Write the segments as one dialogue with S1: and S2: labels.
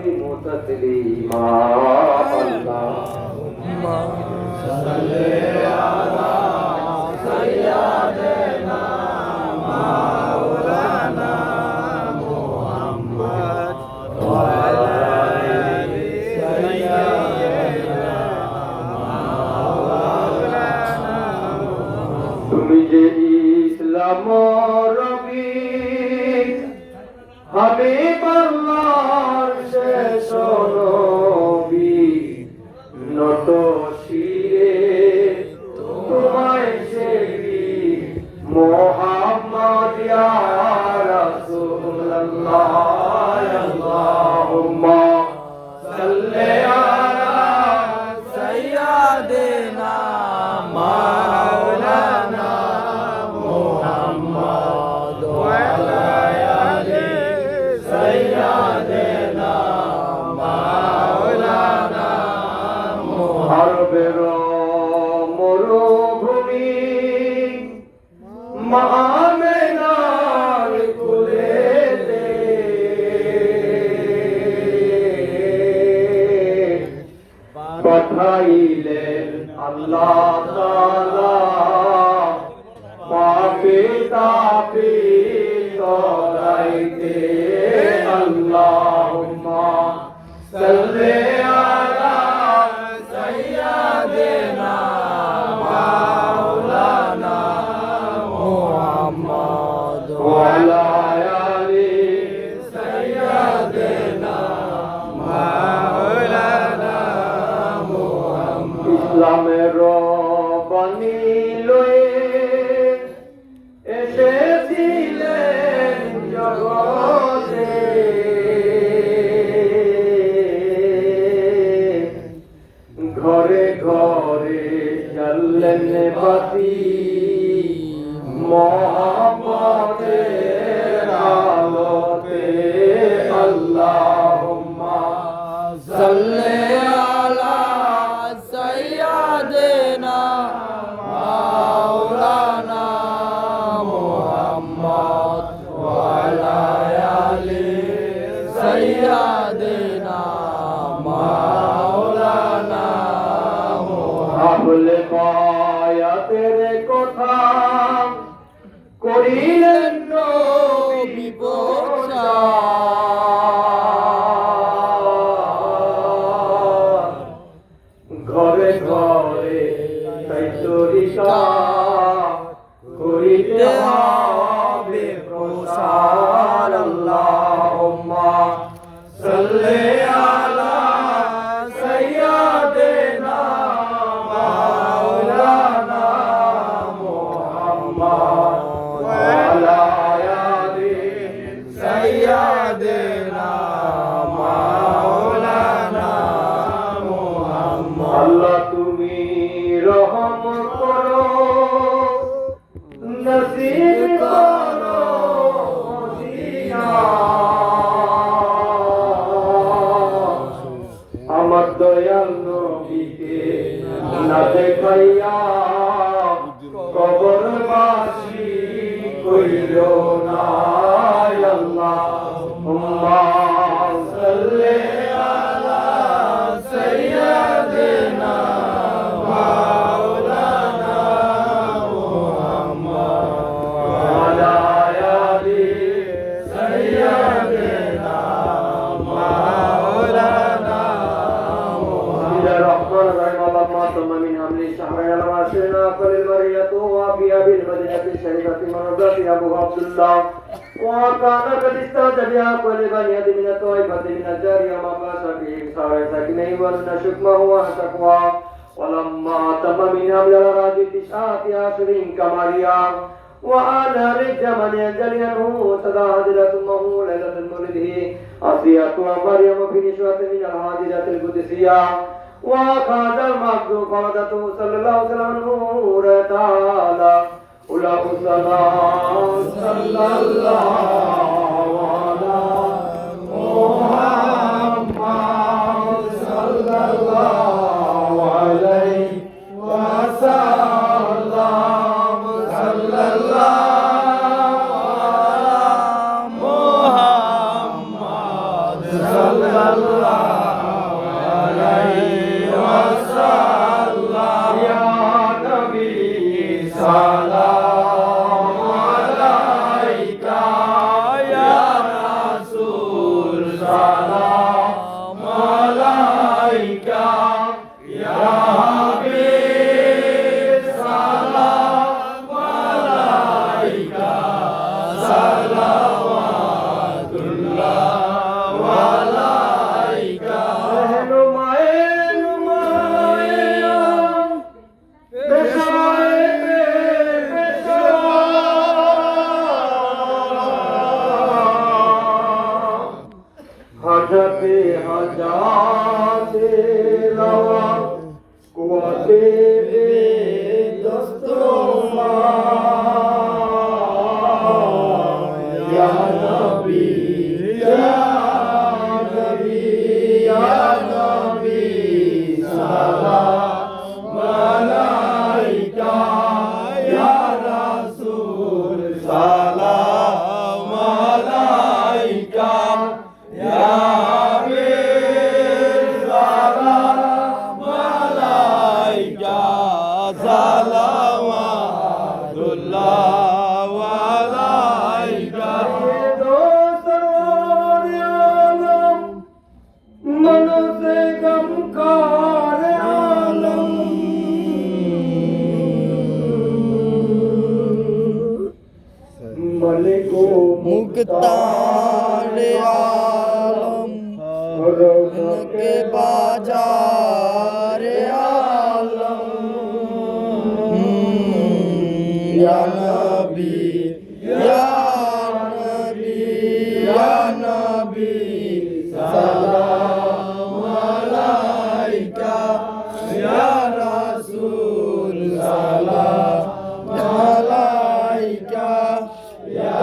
S1: تسليما اللهم صل على سيدنا مولانا محمد وعلى آل سيدنا مولانا তুমি যে ইসলাম রবি হাবিব আল্লাহর শেষ নবী নত শিরে তোমায় সেবি মুহাম্মদ ইয়া রাসূলুল্লাহ আল্লাহুম্মা সাল্লি আলা সাইয়্যিদিনা মাওলানা মুহাম্মদ ওয়া আলা আলি সাইয়্যিদিনা মাওলানা আরবের মরুভূমি মামেনার কুলেতে পাঠাইলেন আল্লাহ তাআলা পাপী তাপী তরাইতে আল্লাহুম্মা সাল্লি আলা সাইয়্যিদিনা মাওলানা মুহাম্মদ ওয়া আলা আলি সাইয়্যিদিনা মাওলানা মুহাম্মদ ইসলামের বাণী লয়ে এসেছিলেন জগতে ঘরে ঘরে জ্বললেন বাতি মুহাম্মদের আলোতে আল্লাহুম্মা সাল্লি আলা সাইয়্যিদিনা মাওলানা মুহাম্মদ ওয়া আলা আলি সাইয়্যিদিনা মাওলানা আহলে বায়াতের কথা করিলেন নবী প্রচার ঘরে ঘরে তাই তরিকা করিতে হবে প্রসার আল্লাহুম্মা সাল্লি আলা সাইয়্যিদিনা মাওলানা মুহাম্মদ ওয়া আলা আলি সাইয়্যিদিনা মাওলানা মুহাম্মদ আল্লাহ তুমি রহম করো নসিব করো মদিনা আমার দয়াল নবীকে না দেখাইয়া কবরবাসী কইল না আল্লাহুম্মা সাল্লি আলা সাইয়্যিদিনা মাওলানা মুহাম্মদ ওয়া আলা আলি সাইয়্যিদিনা মাওলানা من حمل الشهرين الواشرين فللبرية وفيها بالمدينة الشريفة مرضات أبو عبد الله وكان قد استوجبها كل بنية من الطائفة من الجارية ما باش فيه صار ساكنه ولن شكمه وتقوى ولما تم من حمل الراجل 9 أشهر كماريا وأنا للجمل جليانه صدى هادرة أمه ليلة المولده أصية ومريم في نشوة من الهادرة القدسية وخاد المعبد قادته صلى الله عليه وسلم نور تعالى أولى السلام صلى الله على محمد صلى الله عليه وسلم صلى الله على محمد صلى الله हजते हजाते रवा कुआते दस्तों या नबी या नबी या नबी सलाम अलैका या रसूल सलाम अलैका या
S2: मुख्तार आलम के बाजार आलम या नबी या नबी या नबी सलाम अलैका या रसूल सलाम अलैका या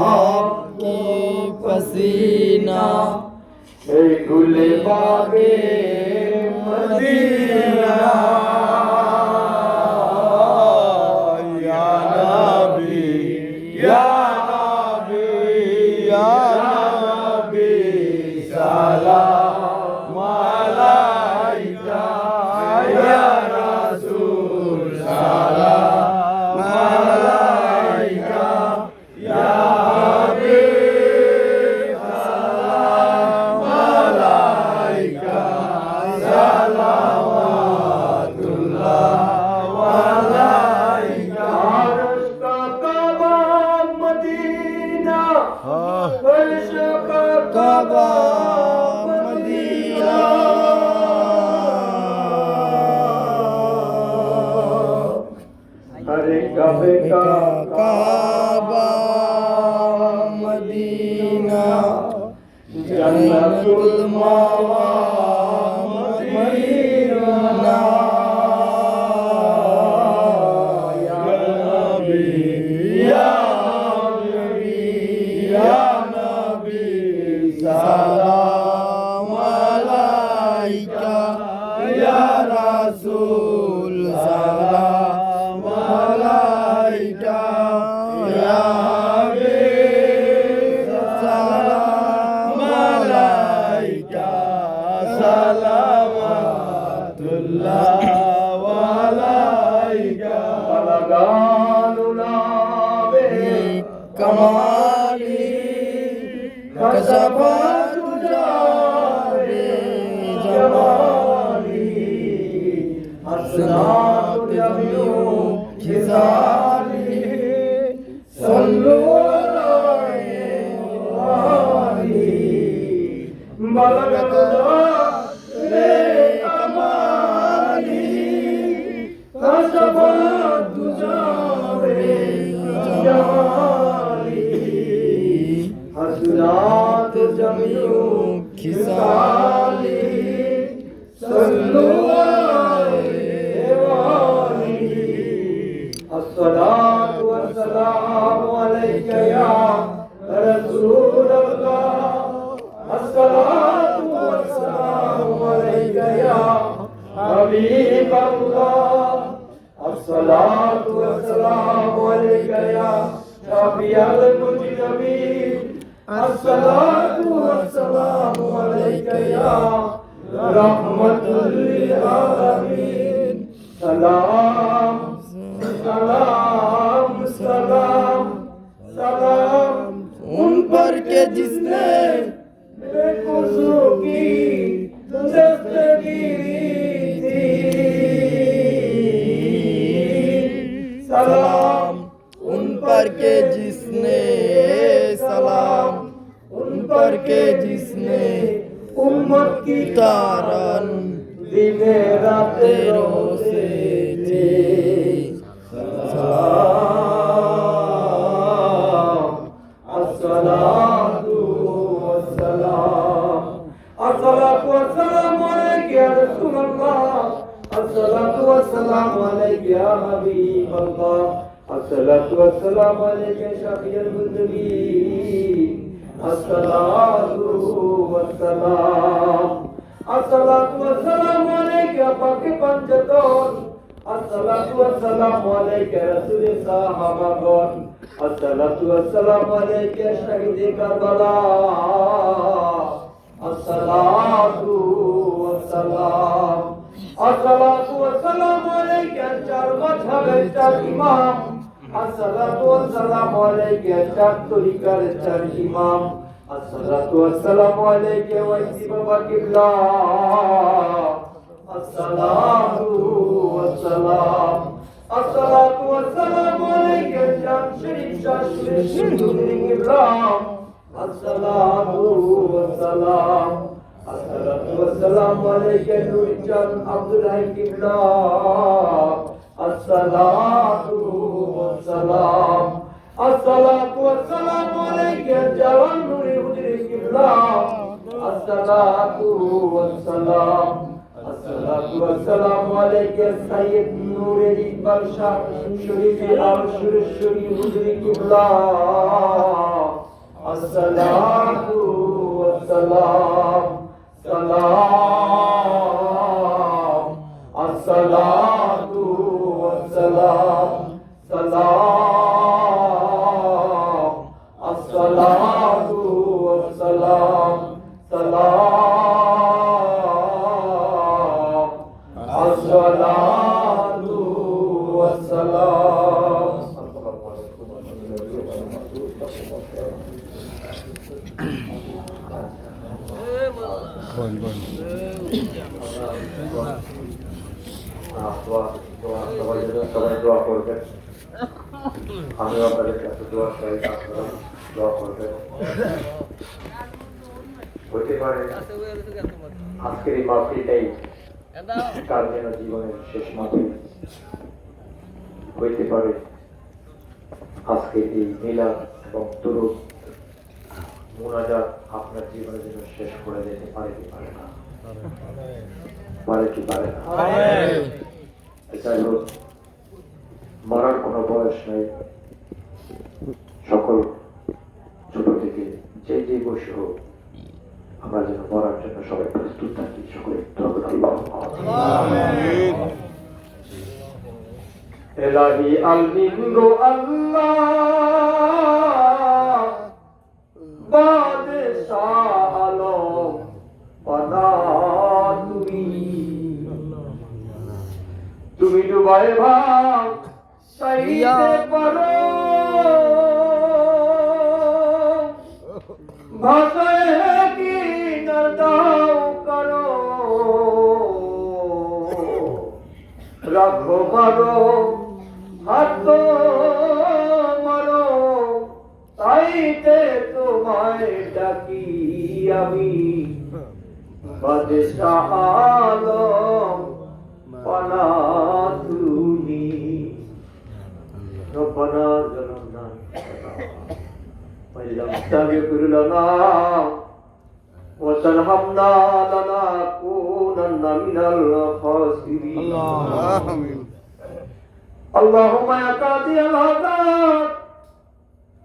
S2: आपकी पसीना
S1: गुले बागे मदीना या नबी या नबी या नबी सलाम अलैका या रसूल सलाम अलैका या
S2: काबा मदीना
S1: हरे काबे का
S2: काबा मदीना
S1: जन्नतुल मावा मदीना या नबी या नबी या नबी सलाम अलैका या रसूल सलाम अलैका या हबीब सलाम अलैका सलावतुल्लाह अलैका बलगानुना बे
S2: कमाली कसफत जारे जमाली हसनात जमियो खिसाली सल्लु अलैहि बलगना ले कमाली कसफत जारे जमाली हसनात जमियो खिसाली सल्लु अलैहि
S1: अस्सलातु वस्सलामु अलैका या रसूलल्लाह अस्सलातु वस्सलामु अलैका या हबीबल्लाह अस्सलातु वस्सलामु अलैका या शफीअल मुजनबीन अस्सलातु
S2: इसने उम्मत की तारन दिने राते रोते थे सलाम अस्सलातु वस्सलाम अस्सलातु वस्सलामु अलैका या रसूलल्लाह अस्सलातु वस्सलामु अलैका या हबीबल्लाह अस्सलातु वस्सलामु अलैका या शफीअल मुज़निबीन अस्सलातु वस्सलाम अस्सलातु वस्सलामु अलैका पाके पंचतन अस्सलातु वस्सलामु अलैका रसूल साहबागण अस्सलातु वस्सलामु अलैका शहीद करबला अस्सलातु वस्सलाम अस्सलातु वस्सलामु अलैका चार मजहबेर चार इमाम अस्सलातु वस्सलामु अलैका चार तरिकार चार इमाम अस्सलातु वस्सलामु अलैका वैसी बाबा किबला अस्सलातु वस्सलाम अस्सलातु वस्सलामु अलैका जान शरीफ शाह सुरी किबला अस्सलातु वस्सलाम अस्सलातु वस्सलामु अलैका नूरी चांद अब्दुल हई किबला अस्सलातु वस्सलाम अस्सलातु वस्सलामु अलैका जवान नूरी हुजरी किबला अस्सलातु वस्सलाम अस्सलातु वस्सलामु अलैका सय्यद नूर इकबाल शाह शरीफ आल शरीफ हुजरी किबला अस्सलातु वस्सलाम सलाम अस्सलातु वस्सलाम सलाम अस्सलातु वस्सलाम सलाम अस्सलातु वस्सलाम
S1: সবাই দোয়া করবেন আমিও আপনাদের কাছে দোয়া চাই আপনারা দোয়া করবেন হতে পারে আজকের এই মাহফিলটাই কার যেন জীবনের শেষ মাহফিল হইতে পারে আজকে এই মিলাদ এবং দুরূদ মুনাজাত আপনার জীবনের জন্য শেষ করে যেতে পারে কি পারে না পারে কি পারে না যাই হোক মরার কোনো বয়স নেই সকল ছোট থেকে যে যে বয়সে হোক আমরা যেন মরার জন্য সবাই প্রস্তুত থাকি সকলে এলাহি আলমিন গো আল্লাহ বাদশাহ আলম পানা তুমি ডুবাই ভাব চাইতে পারো ভাষায় কি দাও করো রাখো মারো হাত মারো তাইতে তোমায় ডাকি আমি বাদশাহ আলম পানাতুনি রব্বানা জালামনা ওয়াইলাম তাগফির লানা ওয়া তারহামনা লানাকুনান্না মিনাল খাসিরিন আমিন আল্লাহুম্মা ইয়া কাদিয়াল হাজাত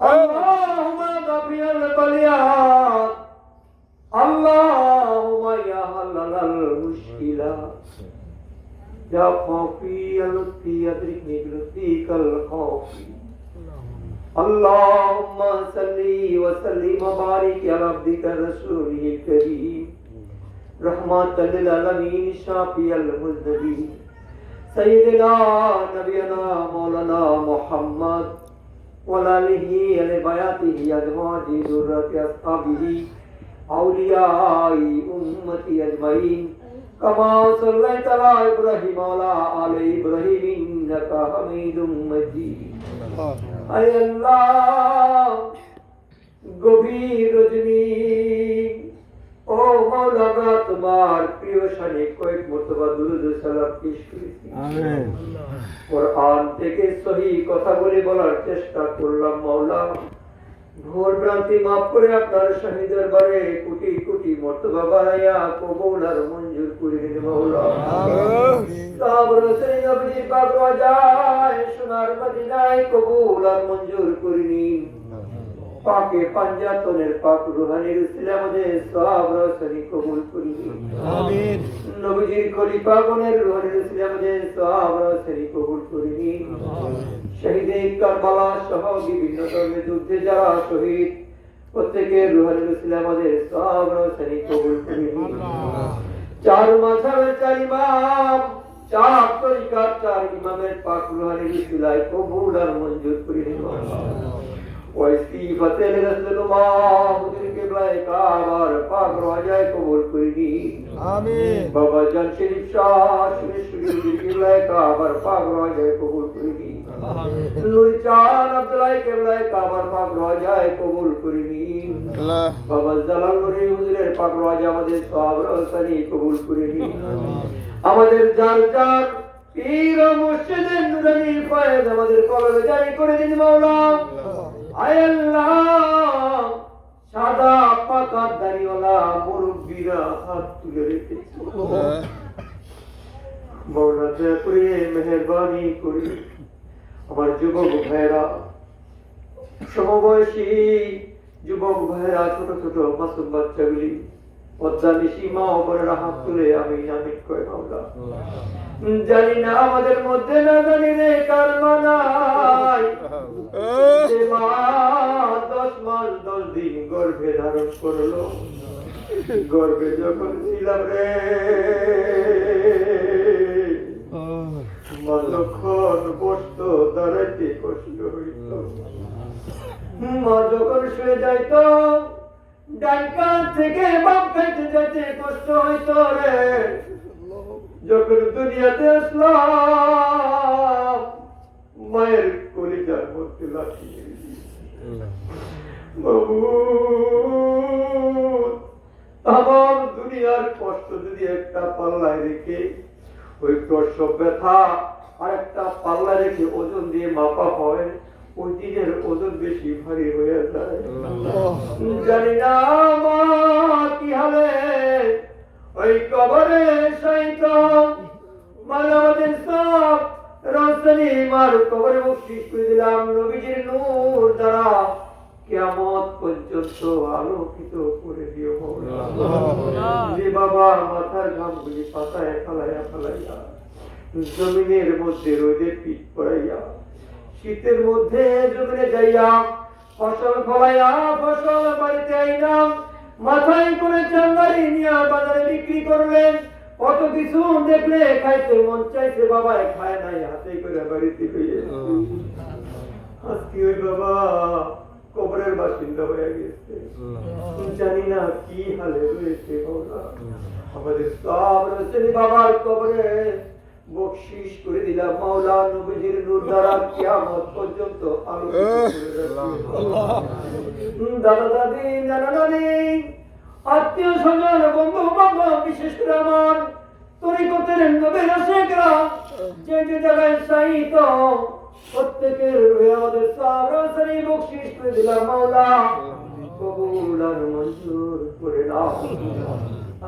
S1: আল্লাহুম্মা গাফিরাল বালিয়াত আল্লাহুম্মা ইয়া হালালাল মুশকিলাত يا خوفي لطفي أدركني بلطفك الخوفي اللهم صل وسلم وبارك على عبدك رسولك الكريم رحمة للعالمين الشافي المذنبين سيدنا نبينا مولانا محمد وعلى آله وبياته أزواجه ذريته أصحابه أولياء أمتي أجمعين كما صليت على إبراهيم وعلى آل إبراهيم إنك حميد مجيد أي الله গভীর রজনী তোমার প্রিয় শানে কয়েক মর্তবা দুরূদ ও সালাম পেশ করেছি। আমিন। কোরআন থেকে সহি কথা বলার চেষ্টা করলাম মাওলা। ভুল ভ্রান্তি মাফ করে আপনার শাহী দরবারে কোটি কোটি মর্তবা বাড়াইয়া কবুল আর মঞ্জুর করে দিন মাওলা। আমিন। সাবর সে নবী পাক রোজায় সোনার মদিনায় কবুল আর মঞ্জুর করে নিন। পাকে পাঞ্জাতনের পাক রুহানির উসিলা আমাদের সওয়াব রসনি কবুল করে নিন। আমিন। নবীজির খলিফা গণের রুহানির উসিলা আমাদের সওয়াব রসনি কবুল করে নিন। শহীদে কারবালা সহ বিভিন্ন ধর্মের যুদ্ধে যারা শহীদ প্রত্যেকের রুহানির উসিলা আমাদের সওয়াব রসনি কবুল করে নিন। চার মাযহাবের চার ইমাম, চার তরিকার চার ইমামের পাক রুহানির উসিলায় কবুল আর মঞ্জুর করে নিন। ওয়াইসি ফাতেল রাসূলুল্লাহ হুজুর কিবলায়ে কাবার পাক রোজায় কবুল করে নিন। আমিন। বাবা জান শরীফ শাহ হুজুর কিবলায়ে কাবার পাক রোজায় কবুল করে নিন। আমিন। নূর চাঁদ আব্দুল্লাহ কিবলায়ে কাবার পাক রোজায় কবুল করে নিন। আল্লাহ। বাবা জালাল নুরি হুজুরের পাক রোজা আমাদের সওয়াব রসনি কবুল করে নিন। আমিন। আমাদের যার যার পীর ও মুর্শিদের নুরানি ফয়েজ আমাদের কলবে জারি করে দিন মাওলা। আয় আল্লাহ, সাদা পাকা দাড়িওয়ালা মুরব্বিরা হাত তুলে রেখেছে মাওলা, দয়া করে মেহেরবানি করে আমার যুবক ভাইরা, সমবয়সী যুবক ভাইরা, ছোট ছোট মাসুম বাচ্চাগুলি পদ্মানিশি মা ও বোনেরা হাত তুলে আমিন আমিন কয় মাওলা। জানি না আমাদের মধ্যে না জানি রে কালমা নাই, যে মা 10 মাস 10 দিন গর্ভে ধারণ করলো, গর্ভে যখন ছিলাম রে মা যখন বসতো দাঁড়াইতে কষ্ট হইত, মা যখন শুয়ে যাইত ডান কান থেকে বাম কানে যেতে কষ্ট হইত রে, যখন দুনিয়াতে আসলাম মায়ের কলিজার মধ্যে লাঠিয়ে তামাম দুনিয়ার কষ্ট যদি একটা পাল্লায় রেখে ওই প্রসব ব্যথা আর একটা পাল্লা রেখে ওজন দিয়ে মাপা হয়, ওই দিনের ওজন বেশি ভারী হয়ে যায়। জানি না মা কি হালে ওই কবরে শায়িত মানবদের সব রসনি মার কবরে বকশিশ করে দিলাম নবীজির নূর দ্বারা কিয়ামত পর্যন্ত আলোকিত করে দিও মাওলা। যে বাবা মাথার ঘামগুলি পাতায় ফালাইয়া ফালাইয়া জমিনের মধ্যে রোদে পিঠ পড়াইয়া শীতের মধ্যে জমিনে যাইয়া ফসল ফলাইয়া ফসল বাড়িতে আইনাম, মাথায় করে চাঙ্গারি নিয়ে বাজারে বিক্রি করলেন, কত কিছু দেখলে খাইতে মন চাইছে, বাবা খায় নাই, হাতে করে বাড়িতে পেয়ে আজকে ওই বাবা কবরের বাসিন্দা হয়ে গেছে। জানি না কি হালে রয়েছে মাওলা। আমাদের সব রসুল বাবার কবরে বকশিশ করে দিলাম মাওলা, নবীজির নূর দ্বারা কিয়ামত পর্যন্ত আলোকিত করে রাখো। দাদা দাদি নানা নানি আত্মীয় স্বজন বন্ধু বান্ধব বিশেষ করে আমার তরিকতের নবীর আশিকরা যে যে জায়গায় শায়িত প্রত্যেকের রূহে আমাদের সারাসারি বকশিশ করে দিলাম মাওলা, কবুল আর মঞ্জুর করে নাও।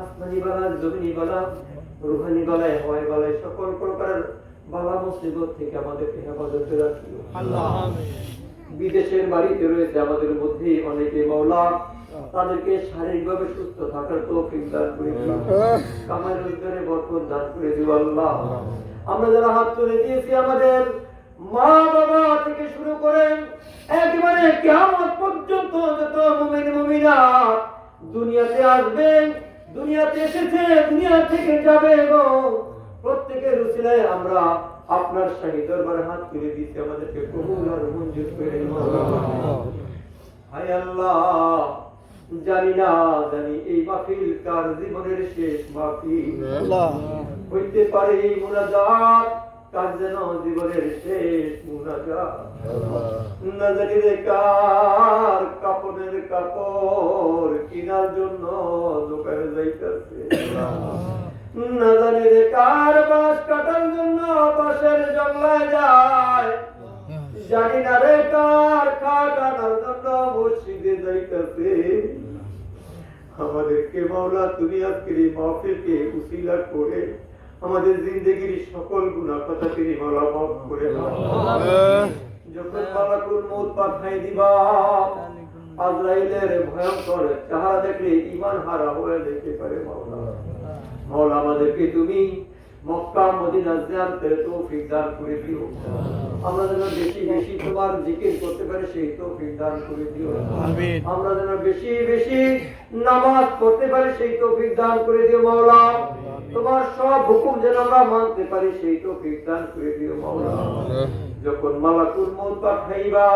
S1: আসমানি বালা জমিনি বালা রুহানি বালায় হওয়াই বালায় সকল প্রকার বালা মুসিবত থেকে আমাদেরকে হেফাজতে রাখিও আল্লাহ। বিদেশের বাড়িতে রয়েছে আমাদের মধ্যে অনেকে মাওলা, তাদেরকে শারীরিকভাবে সুস্থ থাকার তৌফিক দান করে দিও, কামাই রোজগারে বরকত দান করে দিও আল্লাহ। আমরা যারা হাত তুলে দিয়েছি আমাদের মা বাবা থেকে শুরু করে একেবারে কিয়ামত পর্যন্ত যত মুমিন মুমিনাত দুনিয়াতে আসবেন, দুনিয়াতে এসেছে, দুনিয়া থেকে যাবে গো, প্রত্যেকের উসিলায় আমরা আপনার শাহী দরবারে হাত তুলে দিতে আমাদেরকে কবুল আর মঞ্জুর করে নাও। হায় আল্লাহ, জানি না জানি এই মাহফিল কার জীবনের শেষ মাহফিল হইতে পারে, এই মুনাজাত কার যেন জীবনের শেষ মুনাজাত, না জানি রে কার কাপড়ের কাপড় কেনার জন্য দোকানে যাই হইতেছে না জানি রে কার বাস কাটার জন্য বাসের জঙ্গলায় যায় জানি না রে কার খাট আনার জন্য মসজিদে যাইতেছে আমাদেরকে মাওলা তুমি আজকের এই মাহফিলকে উসিলা করে আমাদের জিন্দেগির সকল গুনাহ কথা তুমি মাওলা মাফ করে দাও যখন মালাকুল মউত পাঠাই দিবা আজরাইলের ভয়ঙ্কর চেহারা দেখলে ঈমান হারা হয়ে যেতে পারে মাওলা মাওলা আমাদেরকে তুমি মক্কা মদিনা জিয়ারতের তৌফিক দান করে দিও আমরা যেন বেশি বেশি তোমার জিকির করতে পারি সেই তৌফিক দান করে দিও আমিন আমরা যেন বেশি বেশি নামাজ পড়তে পারি সেই তৌফিক দান করে দিও মাওলা তোমার সব হুকুম যেন আমরা মানতে পারি সেই তৌফিক দান করে দিও মাওলা যখন মালাকুল মউত পাঠাইবা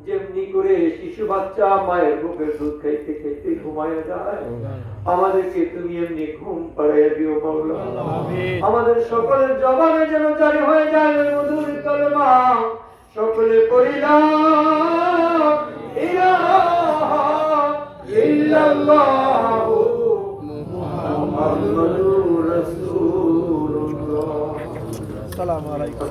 S1: যেমনি করে শিশু বাচ্চা মায়ের বুকের দুধ খাইতে খাইতে ঘুমায় যায় আমাদেরকে তুমি এমনি ঘুম পাড়াইয়া দিও মাওলা আমাদের সকলের জবানে যেন জারি হয়ে যায় মধুর কালেমা সকলে পড়িলাম ইলাহা ইল্লাল্লাহু মুহাম্মাদুর রাসূলুল্লাহ। আসসালামু আলাইকুম।